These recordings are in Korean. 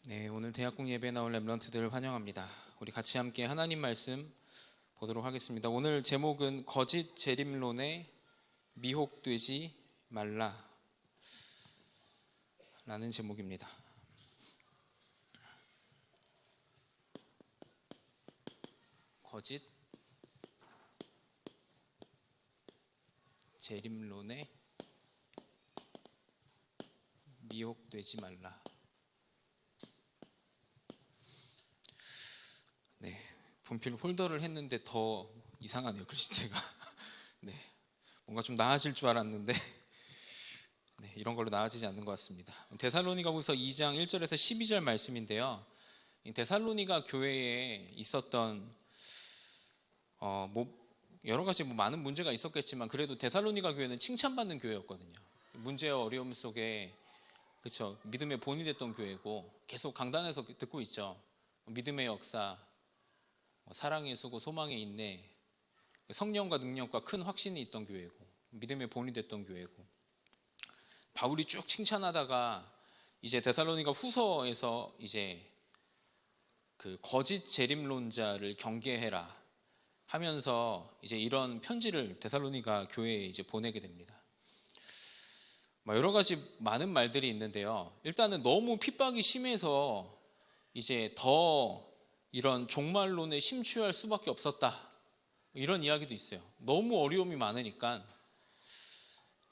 네, 오늘 대학국 예배에 나올 렘넌트들을 환영합니다. 우리 같이 함께 하나님 말씀 보도록 하겠습니다. 오늘 제목은 거짓 재림론에 미혹되지 말라 라는 제목입니다. 거짓 재림론에 미혹되지 말라. 네, 분필 홀더를 했는데 더 이상하네요, 글씨체가. 네, 뭔가 좀 나아질 줄 알았는데 네, 이런 걸로 나아지지 않는 것 같습니다. 데살로니가후서 2장 1절에서 12절 말씀인데요. 데살로니가 교회에 있었던 여러 가지 많은 문제가 있었겠지만 그래도 데살로니가 교회는 칭찬받는 교회였거든요. 문제와 어려움 속에 그렇죠, 믿음의 본이 됐던 교회고 계속 강단에서 듣고 있죠. 믿음의 역사, 사랑의 수고, 소망의 인내, 성령과 능력과 큰 확신이 있던 교회고 믿음의 본이 됐던 교회고, 바울이 쭉 칭찬하다가 이제 데살로니가 후서에서 이제 그 거짓 재림론자를 경계해라 하면서 이제 이런 편지를 데살로니가 교회에 이제 보내게 됩니다. 여러 가지 많은 말들이 있는데요. 일단은 너무 핍박이 심해서 이제 더 이런 종말론에 심취할 수밖에 없었다, 이런 이야기도 있어요. 너무 어려움이 많으니까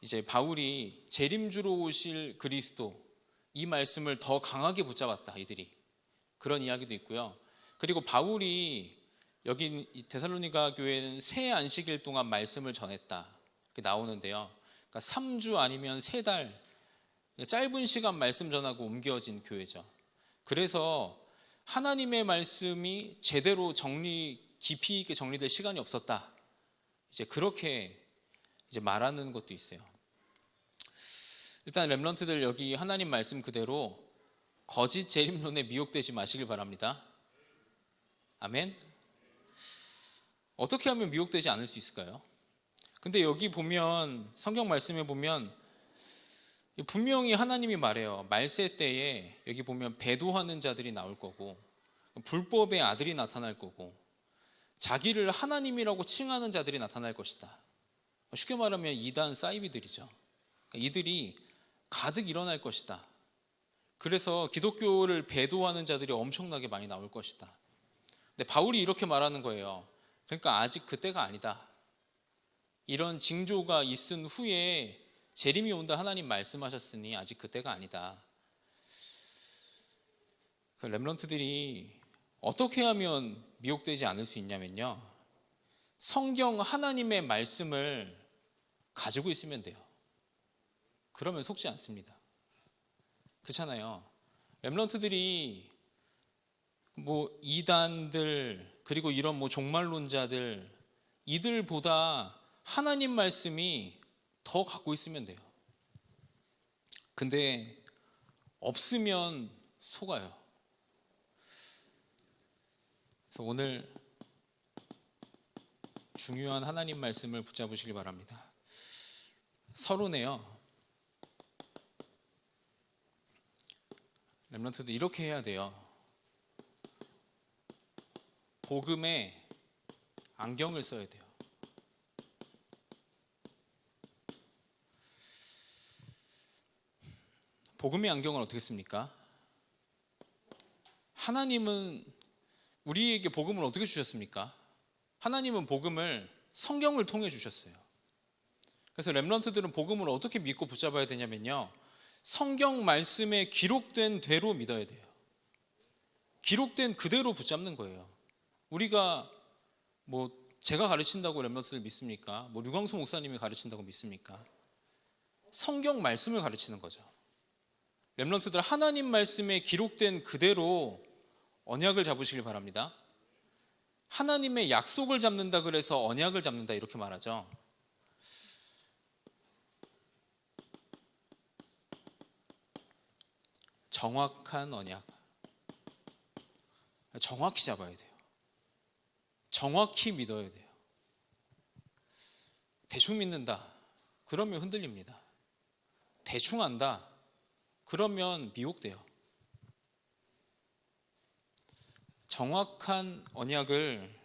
이제 바울이 재림주로 오실 그리스도, 이 말씀을 더 강하게 붙잡았다, 이들이. 그런 이야기도 있고요. 그리고 바울이 여기 데살로니가 교회는 새 안식일 동안 말씀을 전했다, 이렇게 나오는데요. 그러니까 3주 아니면 3달 짧은 시간 말씀 전하고 옮겨진 교회죠. 그래서 하나님의 말씀이 제대로 깊이 있게 정리될 시간이 없었다, 이제 그렇게 이제 말하는 것도 있어요. 일단 렘넌트들 여기 하나님 말씀 그대로 거짓 재림론에 미혹되지 마시길 바랍니다. 아멘. 어떻게 하면 미혹되지 않을 수 있을까요? 근데 여기 보면, 성경 말씀에 보면 분명히 하나님이 말해요. 말세 때에 여기 보면 배도하는 자들이 나올 거고, 불법의 아들이 나타날 거고, 자기를 하나님이라고 칭하는 자들이 나타날 것이다. 쉽게 말하면 이단 사이비들이죠. 이들이 가득 일어날 것이다. 그래서 기독교를 배도하는 자들이 엄청나게 많이 나올 것이다. 근데 바울이 이렇게 말하는 거예요. 그러니까 아직 그때가 아니다. 이런 징조가 있은 후에 재림이 온다 하나님 말씀하셨으니 아직 그때가 아니다. 렘넌트들이 어떻게 하면 미혹되지 않을 수 있냐면요, 성경 하나님의 말씀을 가지고 있으면 돼요. 그러면 속지 않습니다. 그렇잖아요. 렘넌트들이 이단들, 그리고 이런 종말론자들, 이들보다 하나님 말씀이 더 갖고 있으면 돼요. 근데 없으면 속아요. 그래서 오늘 중요한 하나님 말씀을 붙잡으시길 바랍니다. 서론에요, 렘넌트들 이렇게 해야 돼요. 복음에 안경을 써야 돼요. 복음의 안경은 어떻게 씁니까? 하나님은 우리에게 복음을 어떻게 주셨습니까? 하나님은 복음을 성경을 통해 주셨어요. 그래서 렘넌트들은 복음을 어떻게 믿고 붙잡아야 되냐면요, 성경 말씀에 기록된 대로 믿어야 돼요. 기록된 그대로 붙잡는 거예요. 우리가 제가 가르친다고 렘넌트들 믿습니까? 류광수 목사님이 가르친다고 믿습니까? 성경 말씀을 가르치는 거죠. 렘넌트들 하나님 말씀에 기록된 그대로 언약을 잡으시길 바랍니다. 하나님의 약속을 잡는다 그래서 언약을 잡는다, 이렇게 말하죠. 정확한 언약, 정확히 잡아야 돼요. 정확히 믿어야 돼요. 대충 믿는다, 그러면 흔들립니다. 대충 한다, 그러면 미혹돼요. 정확한 언약을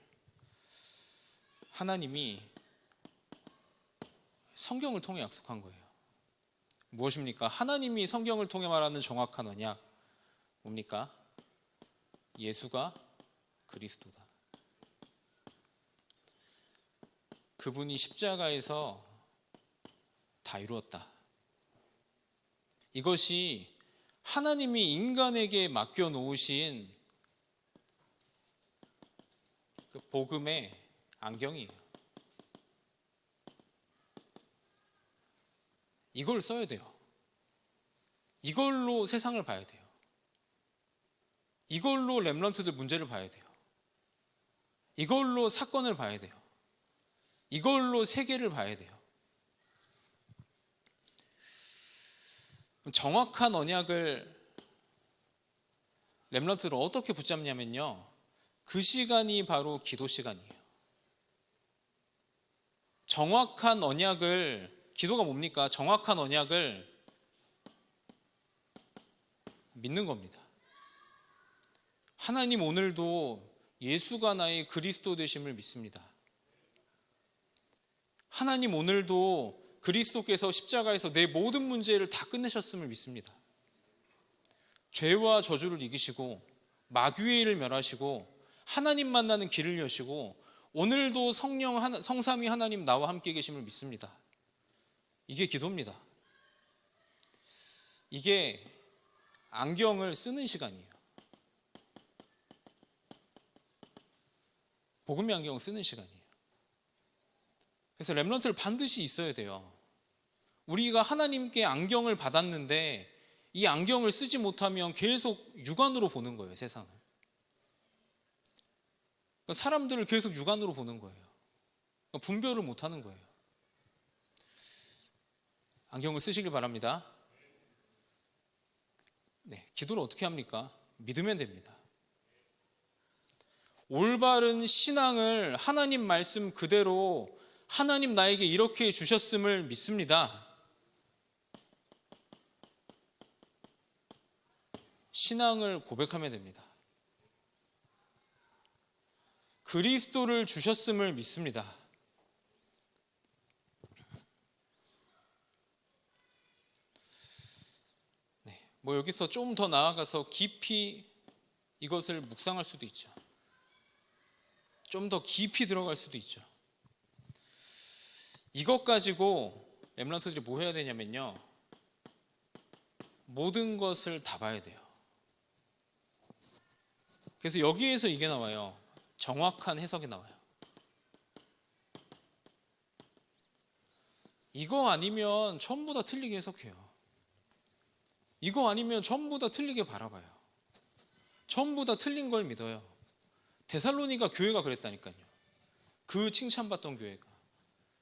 하나님이 성경을 통해 약속한 거예요. 무엇입니까? 하나님이 성경을 통해 말하는 정확한 언약 뭡니까? 예수가 그리스도다. 그분이 십자가에서 다 이루었다. 이것이 하나님이 인간에게 맡겨 놓으신 그 복음의 안경이에요. 이걸 써야 돼요. 이걸로 세상을 봐야 돼요. 이걸로 렘넌트들 문제를 봐야 돼요. 이걸로 사건을 봐야 돼요. 이걸로 세계를 봐야 돼요. 정확한 언약을 렘넌트를 어떻게 붙잡냐면요, 그 시간이 바로 기도 시간이에요. 정확한 언약을, 기도가 뭡니까? 정확한 언약을 믿는 겁니다. 하나님 오늘도 예수가 나의 그리스도 되심을 믿습니다. 하나님 오늘도 그리스도께서 십자가에서 내 모든 문제를 다 끝내셨음을 믿습니다. 죄와 저주를 이기시고 마귀의 일을 멸하시고 하나님 만나는 길을 여시고 오늘도 성삼위 하나님 나와 함께 계심을 믿습니다. 이게 기도입니다. 이게 안경을 쓰는 시간이에요. 복음의 안경을 쓰는 시간이에요. 그래서 렘넌트를 반드시 있어야 돼요. 우리가 하나님께 안경을 받았는데 이 안경을 쓰지 못하면 계속 육안으로 보는 거예요, 세상을. 그러니까 사람들을 계속 육안으로 보는 거예요. 그러니까 분별을 못하는 거예요. 안경을 쓰시길 바랍니다. 네, 기도를 어떻게 합니까? 믿으면 됩니다. 올바른 신앙을 하나님 말씀 그대로 하나님 나에게 이렇게 주셨음을 믿습니다. 신앙을 고백하면 됩니다. 그리스도를 주셨음을 믿습니다. 네, 뭐 여기서 좀 더 나아가서 깊이 이것을 묵상할 수도 있죠. 좀 더 깊이 들어갈 수도 있죠. 이것 가지고 렘넌트들이 뭐 해야 되냐면요, 모든 것을 다 봐야 돼요. 그래서 여기에서 이게 나와요. 정확한 해석이 나와요. 이거 아니면 전부 다 틀리게 해석해요. 이거 아니면 전부 다 틀리게 바라봐요. 전부 다 틀린 걸 믿어요. 데살로니가 교회가 그랬다니까요. 그 칭찬받던 교회가,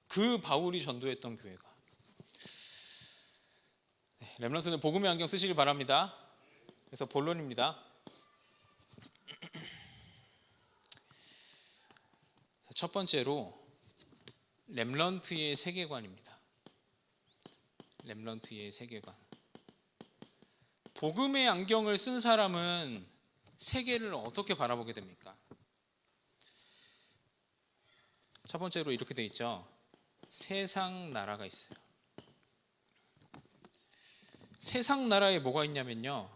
그 바울이 전도했던 교회가. 네, 렘넌트는 복음의 안경 쓰시길 바랍니다. 그래서 본론입니다. 첫 번째로 렘넌트의 세계관입니다. 렘넌트의 세계관. 복음의 안경을 쓴 사람은 세계를 어떻게 바라보게 됩니까? 첫 번째로 이렇게 돼 있죠. 세상 나라가 있어요. 세상 나라에 뭐가 있냐면요,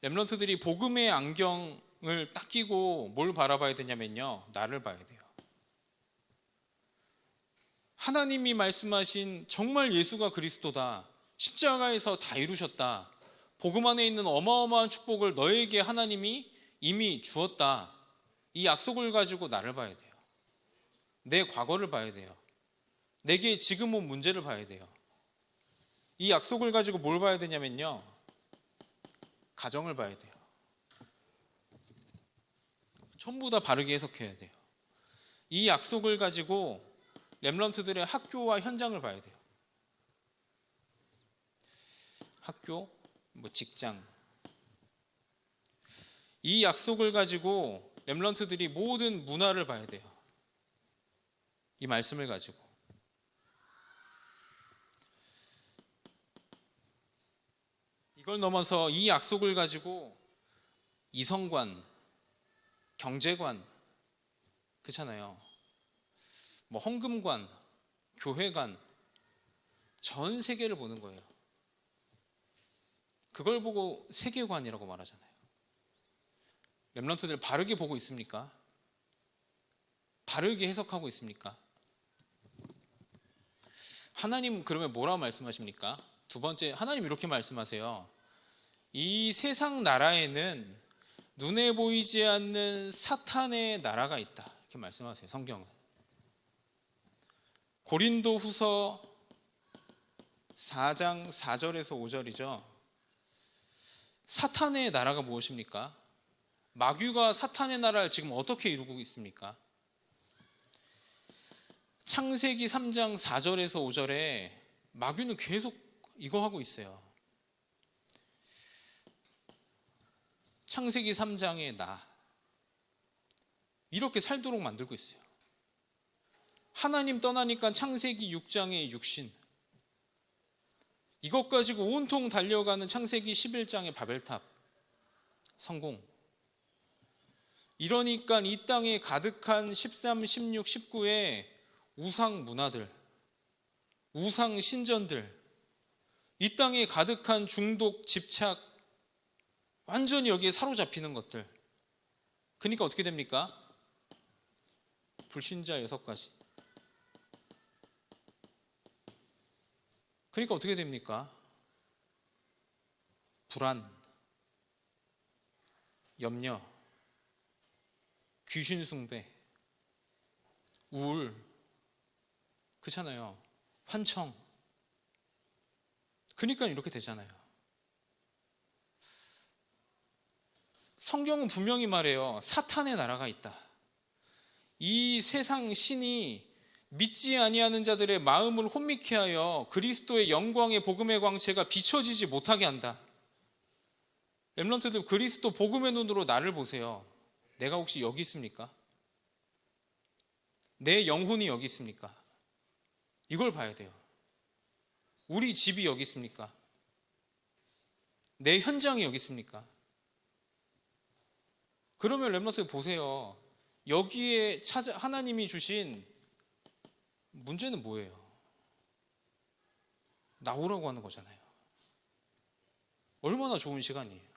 렘넌트들이 복음의 안경을 딱 끼고 뭘 바라봐야 되냐면요, 나를 봐야 돼요. 하나님이 말씀하신 정말 예수가 그리스도다, 십자가에서 다 이루셨다, 복음 안에 있는 어마어마한 축복을 너에게 하나님이 이미 주었다, 이 약속을 가지고 나를 봐야 돼요. 내 과거를 봐야 돼요. 내게 지금 온 문제를 봐야 돼요. 이 약속을 가지고 뭘 봐야 되냐면요, 가정을 봐야 돼요. 전부 다 바르게 해석해야 돼요. 이 약속을 가지고 렘넌트들의 학교와 현장을 봐야 돼요. 학교, 직장. 이 약속을 가지고 렘넌트들이 모든 문화를 봐야 돼요. 이 말씀을 가지고. 이걸 넘어서 이 약속을 가지고 이성관, 경제관, 그렇잖아요. 뭐 헌금관, 교회관, 전 세계를 보는 거예요. 그걸 보고 세계관이라고 말하잖아요. 렘넌트들 바르게 보고 있습니까? 바르게 해석하고 있습니까? 하나님 그러면 뭐라고 말씀하십니까? 두 번째, 하나님 이렇게 말씀하세요. 이 세상 나라에는 눈에 보이지 않는 사탄의 나라가 있다, 이렇게 말씀하세요. 성경은 고린도 후서 4장 4절에서 5절이죠. 사탄의 나라가 무엇입니까? 마귀가 사탄의 나라를 지금 어떻게 이루고 있습니까? 창세기 3장 4절에서 5절에 마귀는 계속 이거 하고 있어요. 창세기 3장의 나, 이렇게 살도록 만들고 있어요. 하나님 떠나니까 창세기 6장의 육신, 이것 가지고 온통 달려가는 창세기 11장의 바벨탑 성공. 이러니까 이 땅에 가득한 13, 16, 19의 우상 문화들, 우상 신전들, 이 땅에 가득한 중독, 집착, 완전히 여기에 사로잡히는 것들. 그러니까 어떻게 됩니까? 불신자 6가지. 그러니까 어떻게 됩니까? 불안, 염려, 귀신 숭배, 우울, 그렇잖아요. 환청. 그러니까 이렇게 되잖아요. 성경은 분명히 말해요. 사탄의 나라가 있다. 이 세상 신이 믿지 아니하는 자들의 마음을 혼미케 하여 그리스도의 영광의 복음의 광채가 비춰지지 못하게 한다. 렘넌트들, 그리스도 복음의 눈으로 나를 보세요. 내가 혹시 여기 있습니까? 내 영혼이 여기 있습니까? 이걸 봐야 돼요. 우리 집이 여기 있습니까? 내 현장이 여기 있습니까? 그러면 렘넌트들 보세요. 여기에 하나님이 주신 문제는 뭐예요? 나오라고 하는 거잖아요. 얼마나 좋은 시간이에요.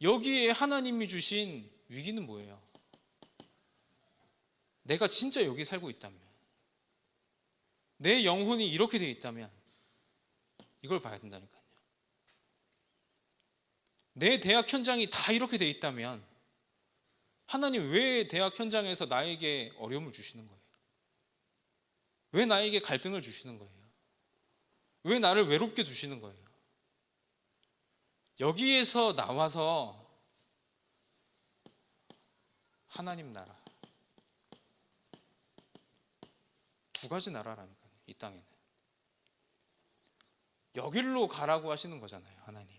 여기에 하나님이 주신 위기는 뭐예요? 내가 진짜 여기 살고 있다면, 내 영혼이 이렇게 되어 있다면 이걸 봐야 된다니까요. 내 대학 현장이 다 이렇게 되어 있다면 하나님 왜 대학 현장에서 나에게 어려움을 주시는 거예요? 왜 나에게 갈등을 주시는 거예요? 왜 나를 외롭게 두시는 거예요? 여기에서 나와서 하나님 나라, 두 가지 나라라니까요. 이 땅에는 여길로 가라고 하시는 거잖아요. 하나님이.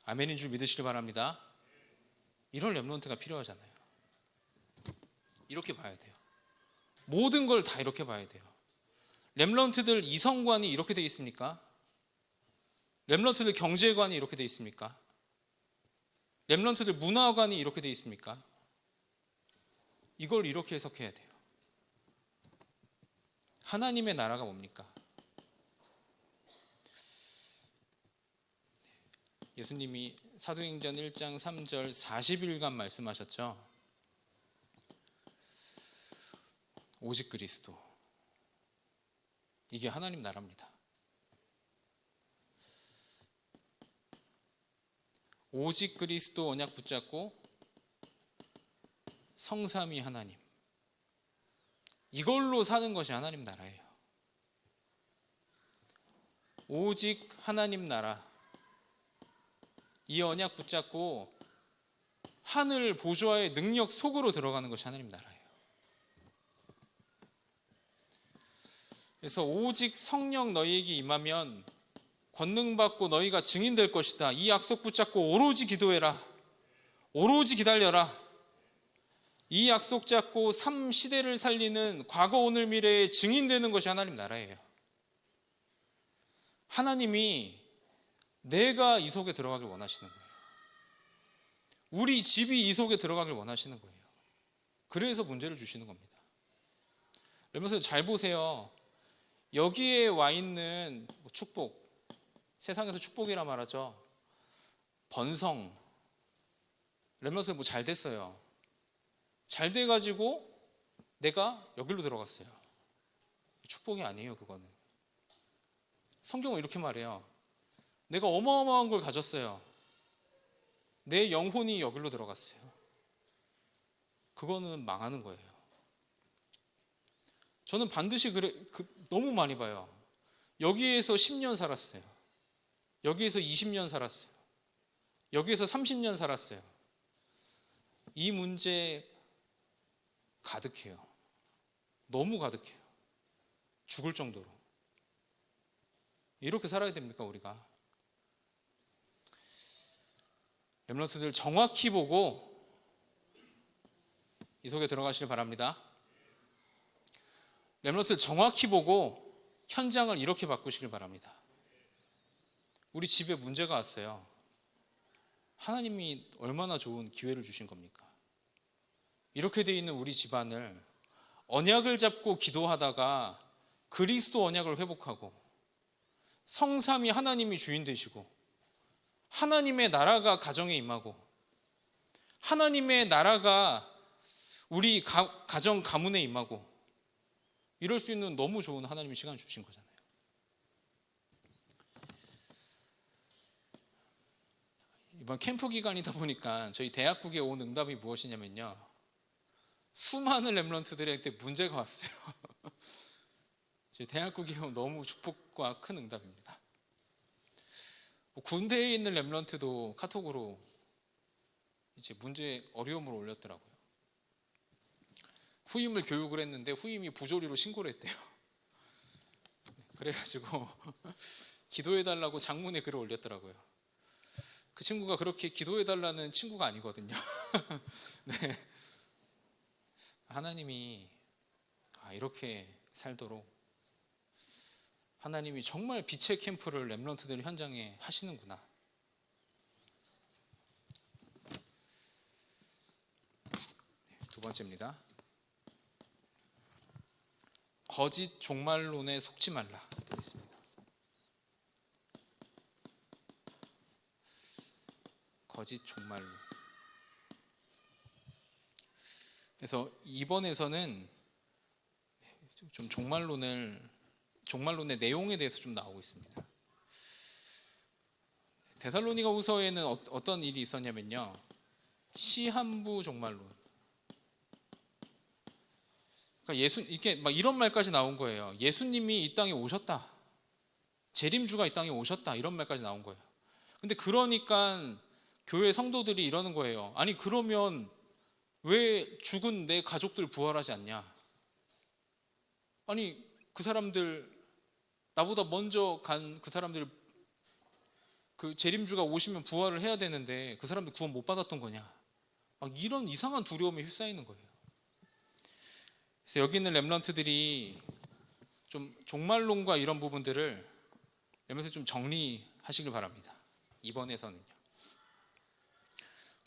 아멘인 줄 믿으시길 바랍니다. 이런 렘넌트가 필요하잖아요. 이렇게 봐야 돼요. 모든 걸 다 이렇게 봐야 돼요. 렘넌트들 이성관이 이렇게 돼 있습니까? 렘넌트들 경제관이 이렇게 돼 있습니까? 렘넌트들 문화관이 이렇게 돼 있습니까? 이걸 이렇게 해석해야 돼요. 하나님의 나라가 뭡니까? 예수님이 사도행전 1장 3절 40일간 말씀하셨죠. 오직 그리스도, 이게 하나님 나라입니다. 오직 그리스도 언약 붙잡고 성삼위 하나님, 이걸로 사는 것이 하나님 나라예요. 오직 하나님 나라, 이 언약 붙잡고 하늘 보좌의 능력 속으로 들어가는 것이 하나님 나라예요. 그래서 오직 성령 너희에게 임하면 권능받고 너희가 증인될 것이다. 이 약속 붙잡고 오로지 기도해라. 오로지 기다려라. 이 약속 잡고 3시대를 살리는 과거 오늘 미래의 증인되는 것이 하나님 나라예요. 하나님이 내가 이 속에 들어가길 원하시는 거예요. 우리 집이 이 속에 들어가길 원하시는 거예요. 그래서 문제를 주시는 겁니다. 그러면서 잘 보세요. 여기에 와 있는 축복, 세상에서 축복이라 말하죠. 번성, 렘넌트 뭐 잘 됐어요. 잘 돼가지고 내가 여기로 들어갔어요. 축복이 아니에요, 그거는. 성경은 이렇게 말해요. 내가 어마어마한 걸 가졌어요. 내 영혼이 여기로 들어갔어요. 그거는 망하는 거예요. 저는 반드시 너무 많이 봐요. 여기에서 10년 살았어요. 여기에서 20년 살았어요. 여기에서 30년 살았어요. 이 문제 가득해요. 너무 가득해요. 죽을 정도로. 이렇게 살아야 됩니까, 우리가? 렘넌트들 정확히 보고 이 속에 들어가시길 바랍니다. 렘넌트들 정확히 보고 현장을 이렇게 바꾸시길 바랍니다. 우리 집에 문제가 왔어요. 하나님이 얼마나 좋은 기회를 주신 겁니까? 이렇게 돼 있는 우리 집안을 언약을 잡고 기도하다가 그리스도 언약을 회복하고 성삼위 하나님이 주인 되시고 하나님의 나라가 가정에 임하고 하나님의 나라가 우리 가정 가문에 임하고 이럴 수 있는 너무 좋은 하나님의 시간을 주신 거잖아요. 이번 캠프 기간이다 보니까 저희 대학국에 온 응답이 무엇이냐면요, 수많은 렘넌트들에게 문제가 왔어요. 저희 대학국에 온 너무 축복과 큰 응답입니다. 군대에 있는 렘넌트도 카톡으로 이제 문제 어려움을 올렸더라고요. 후임을 교육을 했는데 후임이 부조리로 신고를 했대요. 그래가지고 기도해달라고 장문에 글을 올렸더라고요. 그 친구가 그렇게 기도해달라는 친구가 아니거든요. 네. 하나님이 이렇게 살도록 하나님이 정말 빛의 캠프를 렘넌트들 현장에 하시는구나. 두 번째입니다. 거짓 종말론에 속지 말라 되어 있습니다. 거짓 종말론. 그래서 이번에서는 좀 종말론의 내용에 대해서 좀 나오고 있습니다. 데살로니가 후서에는 어떤 일이 있었냐면요, 시한부 종말론. 그러니까 이게 막 이런 말까지 나온 거예요. 예수님이 이 땅에 오셨다. 재림주가 이 땅에 오셨다. 이런 말까지 나온 거예요. 근데 그러니까 교회 성도들이 이러는 거예요. 아니 그러면 왜 죽은 내 가족들 부활하지 않냐? 아니 그 사람들, 나보다 먼저 간 그 사람들, 그 재림주가 오시면 부활을 해야 되는데 그 사람들 구원 못 받았던 거냐? 막 이런 이상한 두려움에 휩싸이는 거예요. 그래서 여기 있는 렘넌트들이 좀 종말론과 이런 부분들을 렘넌트 좀 정리하시길 바랍니다. 이번에서는요.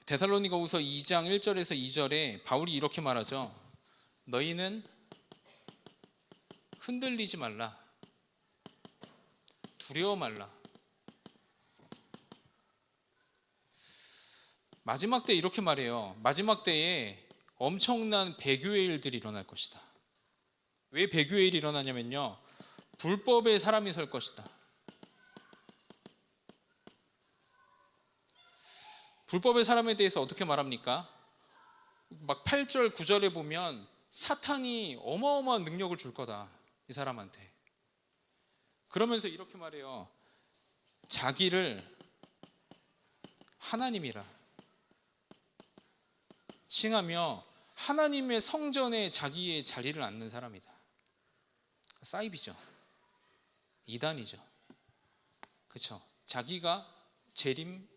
데살로니가후서 2장 1절에서 2절에 바울이 이렇게 말하죠. 너희는 흔들리지 말라. 두려워 말라. 마지막 때 이렇게 말해요. 마지막 때에 엄청난 배교의 일들이 일어날 것이다. 왜 배교의 일이 일어나냐면요, 불법의 사람이 설 것이다. 불법의 사람에 대해서 어떻게 말합니까? 막 8절 9절에 보면 사탄이 어마어마한 능력을 줄 거다, 이 사람한테. 그러면서 이렇게 말해요. 자기를 하나님이라 칭하며 하나님의 성전에 자기의 자리를 앉는 사람이다. 사이비죠. 이단이죠. 그렇죠. 자기가 재림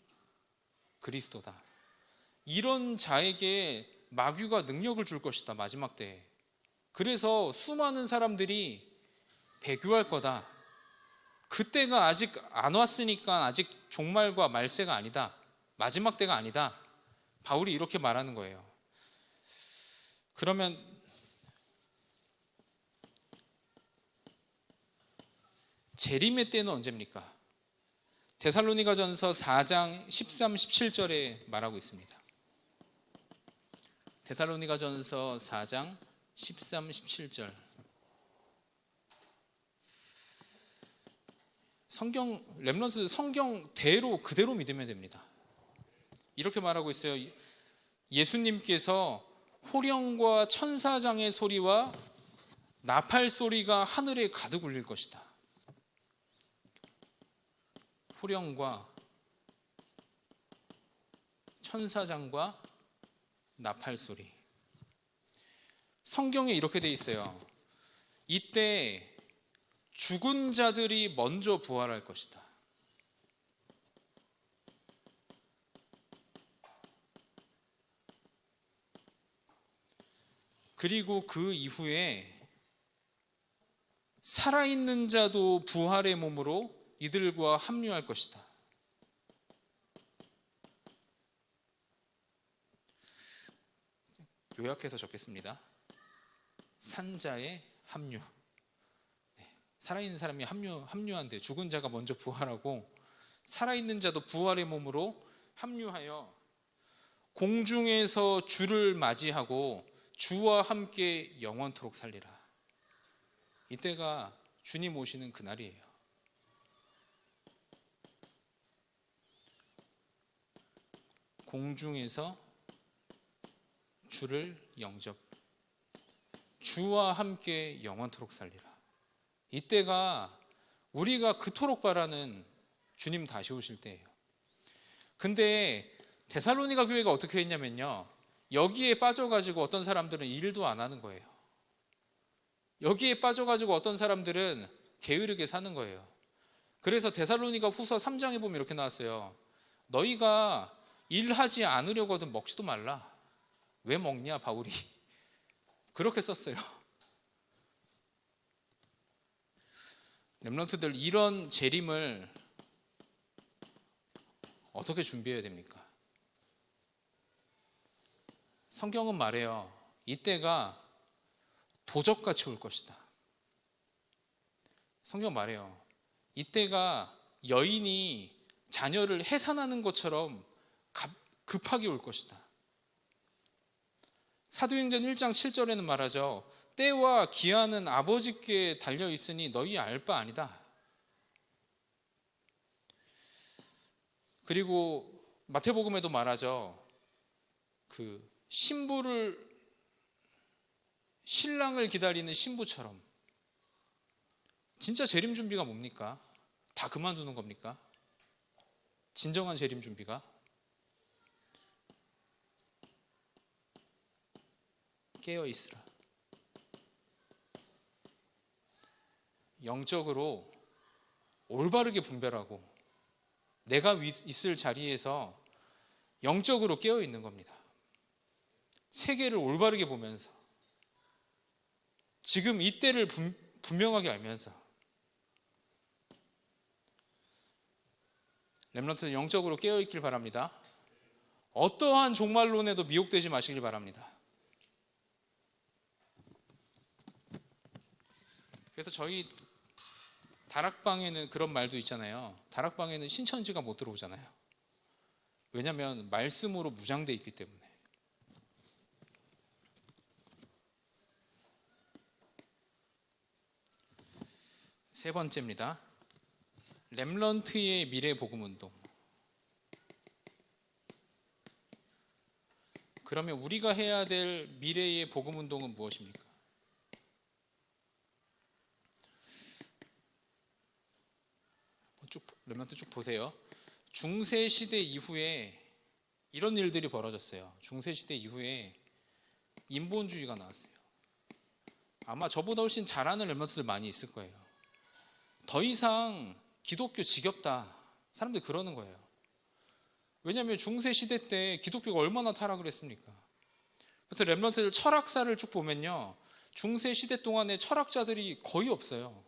그리스도다. 이런 자에게 마귀가 능력을 줄 것이다, 마지막 때에. 그래서 수많은 사람들이 배교할 거다. 그때가 아직 안 왔으니까 아직 종말과 말세가 아니다. 마지막 때가 아니다. 바울이 이렇게 말하는 거예요. 그러면 재림의 때는 언제입니까? 데살로니가전서 4장 13, 17절에 말하고 있습니다. 데살로니가전서 4장 13, 17절. 렘넌트 성경대로 그대로 믿으면 됩니다. 이렇게 말하고 있어요. 예수님께서 호령과 천사장의 소리와 나팔 소리가 하늘에 가득 울릴 것이다. 호령과 천사장과 나팔 소리. 성경에 이렇게 돼 있어요. 이때 죽은 자들이 먼저 부활할 것이다. 그리고 그 이후에 살아있는 자도 부활의 몸으로 이들과 합류할 것이다. 요약해서 적겠습니다. 산자의 합류. 살아있는 사람이 합류한대. 죽은 자가 먼저 부활하고 살아있는 자도 부활의 몸으로 합류하여 공중에서 주를 맞이하고 주와 함께 영원토록 살리라. 이때가 주님 오시는 그날이에요. 공중에서 주를 영접, 주와 함께 영원토록 살리라. 이때가 우리가 그토록 바라는 주님 다시 오실 때예요. 근데 데살로니가 교회가 어떻게 했냐면요, 여기에 빠져가지고 어떤 사람들은 일도 안 하는 거예요. 여기에 빠져가지고 어떤 사람들은 게으르게 사는 거예요. 그래서 데살로니가 후서 3장에 보면 이렇게 나왔어요. 너희가 일하지 않으려거든 먹지도 말라. 왜 먹냐 바울이 그렇게 썼어요. 렘넌트들, 이런 재림을 어떻게 준비해야 됩니까? 성경은 말해요. 이때가 도적같이 올 것이다. 성경 말해요. 이때가 여인이 자녀를 해산하는 것처럼 급하게 올 것이다. 사도행전 1장 7절에는 말하죠. 때와 기한은 아버지께 달려 있으니 너희 알 바 아니다. 그리고 마태복음에도 말하죠. 그 신랑을 기다리는 신부처럼. 진짜 재림 준비가 뭡니까? 다 그만두는 겁니까? 진정한 재림 준비가? 깨어 있으라. 영적으로 올바르게 분별하고 내가 있을 자리에서 영적으로 깨어 있는 겁니다. 세계를 올바르게 보면서 지금 이때를 분명하게 알면서 렘넌트는 영적으로 깨어 있길 바랍니다. 어떠한 종말론에도 미혹되지 마시길 바랍니다. 그래서 저희 다락방에는 그런 말도 있잖아요. 다락방에는 신천지가 못 들어오잖아요. 왜냐하면 말씀으로 무장되어 있기 때문에. 세 번째입니다. 렘넌트의 미래 복음 운동. 그러면 우리가 해야 될 미래의 복음 운동은 무엇입니까? 렘넌트 쭉 보세요. 중세 시대 이후에 이런 일들이 벌어졌어요. 중세 시대 이후에 인본주의가 나왔어요. 아마 저보다 훨씬 잘하는 렘넌트들 많이 있을 거예요. 더 이상 기독교 지겹다. 사람들이 그러는 거예요. 왜냐하면 중세 시대 때 기독교가 얼마나 타락을 했습니까? 그래서 렘넌트들 철학사를 쭉 보면요, 중세 시대 동안에 철학자들이 거의 없어요.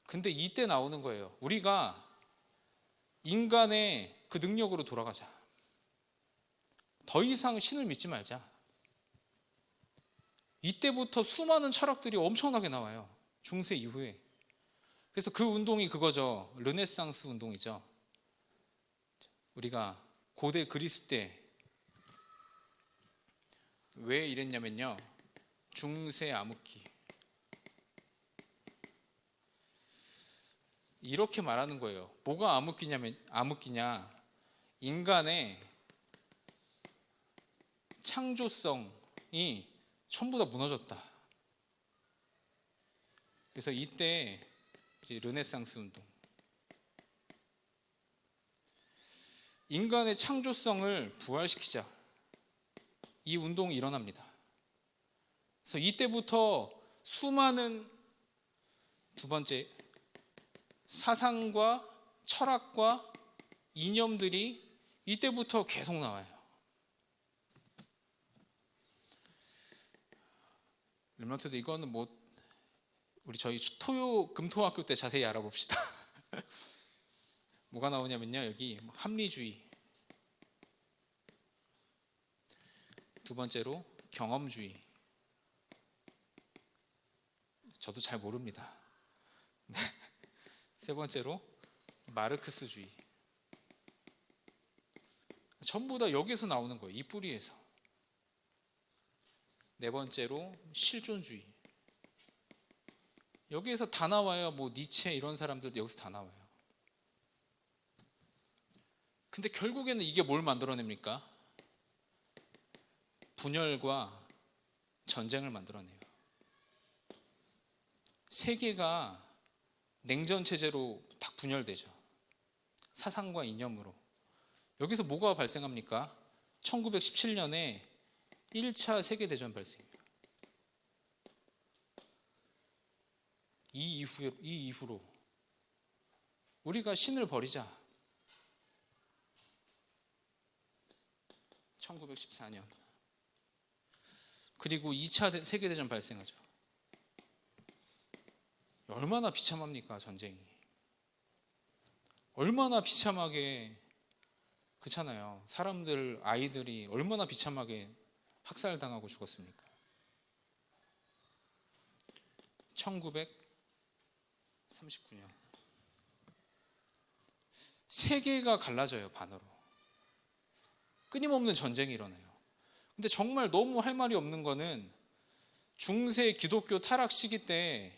근데 이때 나오는 거예요. 우리가 인간의 그 능력으로 돌아가자. 더 이상 신을 믿지 말자. 이때부터 수많은 철학들이 엄청나게 나와요. 중세 이후에. 그래서 그 운동이 그거죠. 르네상스 운동이죠. 우리가 고대 그리스 때 왜 이랬냐면요, 중세 암흑기, 이렇게 말하는 거예요. 뭐가 암흑기냐, 인간의 창조성이 전부 다 무너졌다. 그래서 이때 르네상스 운동, 인간의 창조성을 부활시키자, 이 운동이 일어납니다. 그래서 이때부터 수많은, 두 번째, 사상과 철학과 이념들이 이때부터 계속 나와요. 렘넌트들, 이거는 뭐 우리 저희 금토학교 때 자세히 알아봅시다. 뭐가 나오냐면요, 여기 합리주의, 두 번째로 경험주의, 저도 잘 모릅니다. 세 번째로 마르크스주의. 전부 다 여기서 나오는 거예요, 이 뿌리에서. 네 번째로 실존주의. 여기에서 다 나와요. 뭐 니체 이런 사람들도 여기서 다 나와요. 근데 결국에는 이게 뭘 만들어냅니까? 분열과 전쟁을 만들어내요. 세계가 냉전 체제로 딱 분열되죠. 사상과 이념으로. 여기서 뭐가 발생합니까? 1917년에 1차 세계대전 발생해요. 이 이후로 우리가 신을 버리자. 1914년. 그리고 2차 세계대전 발생하죠. 얼마나 비참합니까, 전쟁이. 얼마나 비참하게, 그렇잖아요. 사람들, 아이들이 얼마나 비참하게 학살당하고 죽었습니까? 1939년. 세계가 갈라져요, 반으로. 끊임없는 전쟁이 일어나요. 근데 정말 너무 할 말이 없는 거는 중세 기독교 타락 시기 때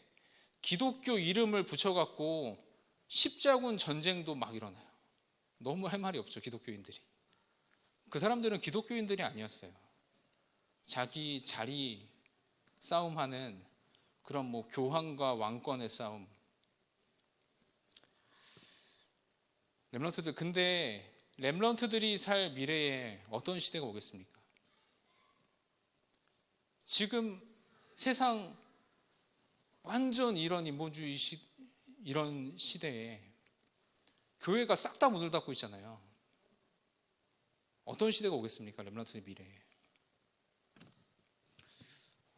기독교 이름을 붙여갖고 십자군 전쟁도 막 일어나요. 너무 할 말이 없죠, 기독교인들이. 그 사람들은 기독교인들이 아니었어요. 자기 자리 싸움하는 그런 뭐 교황과 왕권의 싸움. 렘넌트들, 근데 렘넌트들이 살 미래에 어떤 시대가 오겠습니까? 지금 세상 완전 이런 인본주의 이런 시대에 교회가 싹 다 문을 닫고 있잖아요. 어떤 시대가 오겠습니까, 렘넌트의 미래에?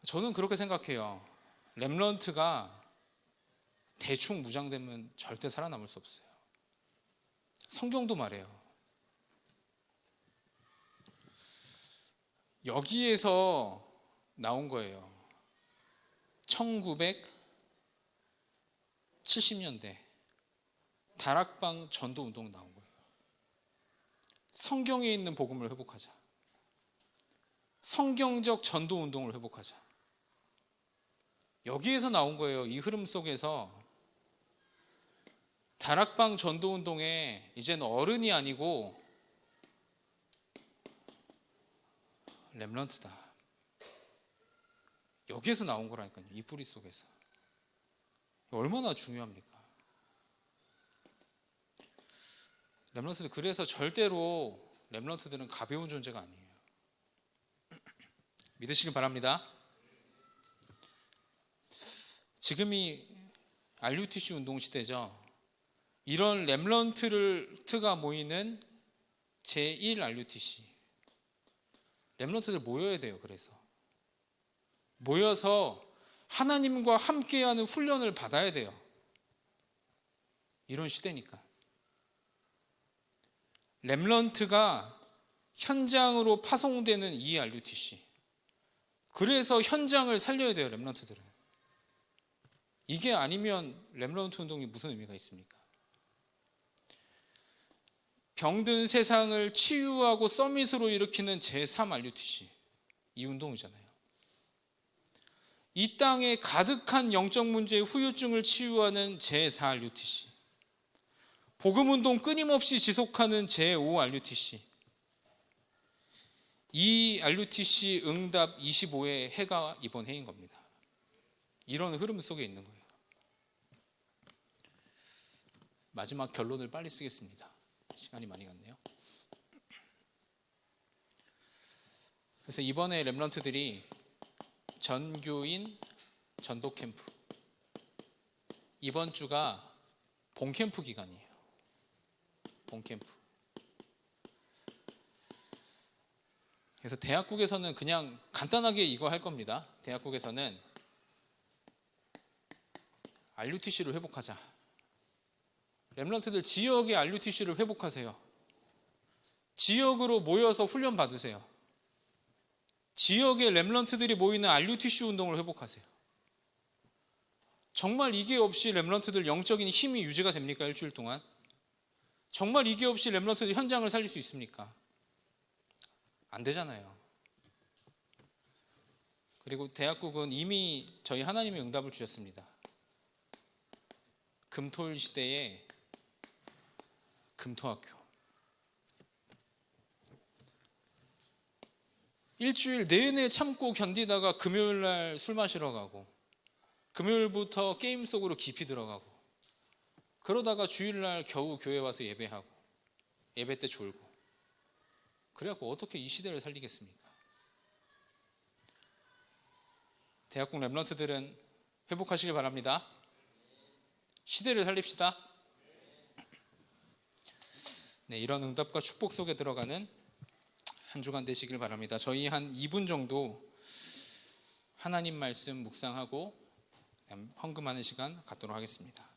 저는 그렇게 생각해요. 렘넌트가 대충 무장되면 절대 살아남을 수 없어요. 성경도 말해요. 여기에서 나온 거예요. 1970년대 다락방 전도 운동 나온 거예요. 성경에 있는 복음을 회복하자. 성경적 전도 운동을 회복하자. 여기에서 나온 거예요. 이 흐름 속에서 다락방 전도 운동에 이제는 어른이 아니고 렘넌트다. 여기에서 나온 거라니까요. 이 뿌리 속에서. 얼마나 중요합니까? 렘넌트들, 그래서 절대로 렘넌트들은 가벼운 존재가 아니에요. 믿으시길 바랍니다. 지금이 RUTC 운동 시대죠. 이런 렘넌트가 모이는 제1 RUTC. 렘넌트들 모여야 돼요. 그래서 모여서 하나님과 함께하는 훈련을 받아야 돼요. 이런 시대니까. 렘넌트가 현장으로 파송되는 이 RUTC. 그래서 현장을 살려야 돼요, 렘넌트들은. 이게 아니면 렘넌트 운동이 무슨 의미가 있습니까? 병든 세상을 치유하고 서밋으로 일으키는 제3 RUTC, 이 운동이잖아요. 이 땅에 가득한 영적 문제의 후유증을 치유하는 제4 RUTC, 복음 운동 끊임없이 지속하는 제5 RUTC, 이 RUTC 응답 25의 해가 이번 해인 겁니다. 이런 흐름 속에 있는 거예요. 마지막 결론을 빨리 쓰겠습니다. 시간이 많이 갔네요. 그래서 이번에 렘넌트들이 전교인 전도 캠프, 이번 주가 본 캠프 기간이에요. 본 캠프. 그래서 대학국에서는 그냥 간단하게 이거 할 겁니다. 대학국에서는 RUTC를 회복하자. 렘넌트들 지역의 RUTC를 회복하세요. 지역으로 모여서 훈련 받으세요. 지역의 렘넌트들이 모이는 RUTC 운동을 회복하세요. 정말 이게 없이 렘넌트들 영적인 힘이 유지가 됩니까? 일주일 동안? 정말 이게 없이 렘넌트들 현장을 살릴 수 있습니까? 안 되잖아요. 그리고 대학국은 이미 저희 하나님의 응답을 주셨습니다. 금토일 시대에 금토학교. 일주일 내내 참고 견디다가 금요일날 술 마시러 가고, 금요일부터 게임 속으로 깊이 들어가고, 그러다가 주일날 겨우 교회 와서 예배하고, 예배 때 졸고. 그래갖고 어떻게 이 시대를 살리겠습니까? 대학국 렘넌트들은 회복하시길 바랍니다. 시대를 살립시다. 네, 이런 응답과 축복 속에 들어가는 한 주간 되시길 바랍니다. 저희 한 2분 정도 하나님 말씀 묵상하고 헌금하는 시간 갖도록 하겠습니다.